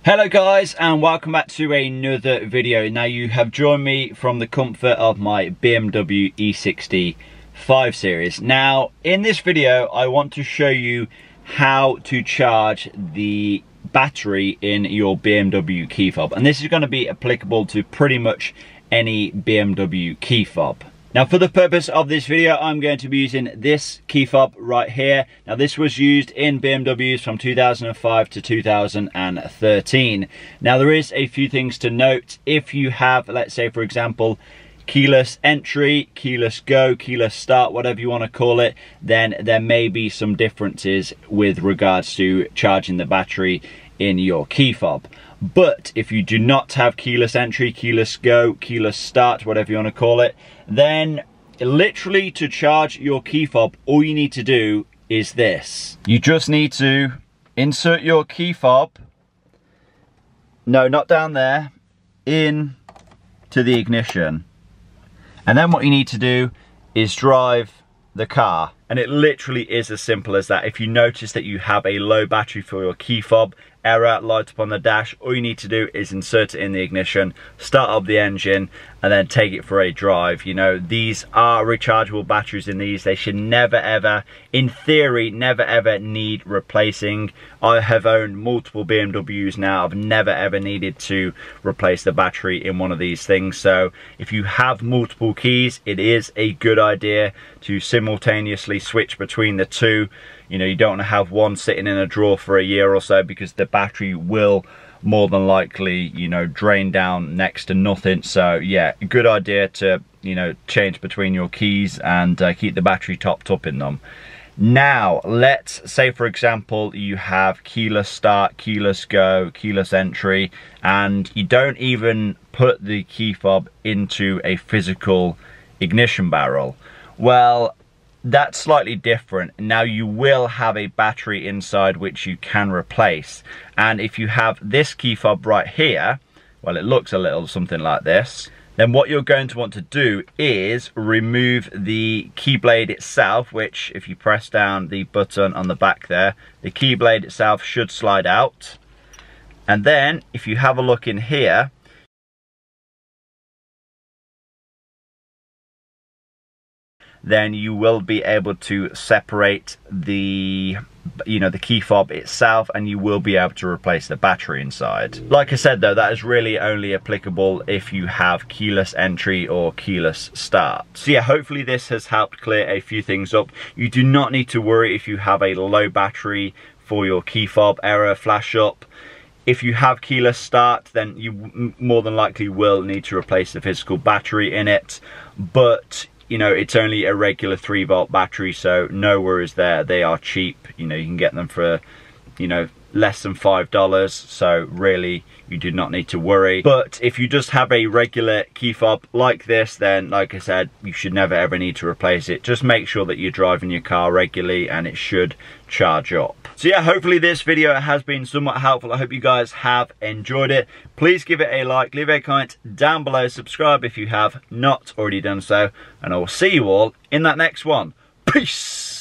Hello guys, and welcome back to another video. Now you have joined me from the comfort of my BMW E60 5 Series. Now in this video I want to show you how to charge the battery in your BMW key fob, and this is going to be applicable to pretty much any BMW key fob. Now for the purpose of this video, I'm going to be using this key fob right here. Now this was used in BMWs from 2005 to 2013. Now there is a few things to note. If you have, let's say for example, keyless entry, keyless go, keyless start, whatever you want to call it, then there may be some differences with regards to charging the battery in your key fob. But if you do not have keyless entry, keyless go, keyless start, whatever you want to call it, then literally to charge your key fob, all you need to do is this. You just need to insert your key fob, no, not down there, in to the ignition. And then what you need to do is drive the car. And it literally is as simple as that. If you notice that you have a low battery for your key fob, error, light up on the dash, all you need to do is insert it in the ignition, start up the engine, and then take it for a drive. You know, these are rechargeable batteries in these. They should never ever, in theory, never ever need replacing. I have owned multiple BMWs now. I've never ever needed to replace the battery in one of these things. So if you have multiple keys, it is a good idea to simultaneously switch between the two. You know, you don't want to have one sitting in a drawer for a year or so, because the battery will more than likely, you know, drain down next to nothing. So yeah, a good idea to, you know, change between your keys and keep the battery topped up in them. Now, let's say for example, you have keyless start, keyless go, keyless entry, and you don't even put the key fob into a physical ignition barrel. Well, that's slightly different. Now you will have a battery inside which you can replace, and if you have this key fob right here, well, it looks a little something like this, then what you're going to want to do is remove the key blade itself, which if you press down the button on the back there, the key blade itself should slide out. And then if you have a look in here, then you will be able to separate the, you know, the key fob itself, and you will be able to replace the battery inside. Like I said though, that is really only applicable if you have keyless entry or keyless start. So yeah, hopefully this has helped clear a few things up. You do not need to worry if you have a low battery for your key fob error flash up. If you have keyless start, then you more than likely will need to replace the physical battery in it, but you know, it's only a regular 3-volt battery, so no worries there. They are cheap. You know, you can get them for, you know, less than $5, so really you do not need to worry. But if you just have a regular key fob like this, then like I said, you should never ever need to replace it. Just make sure that you're driving your car regularly and it should charge up. So yeah, hopefully this video has been somewhat helpful. I hope you guys have enjoyed it. Please give it a like, leave a comment down below, subscribe if you have not already done so, and I will see you all in that next one. Peace!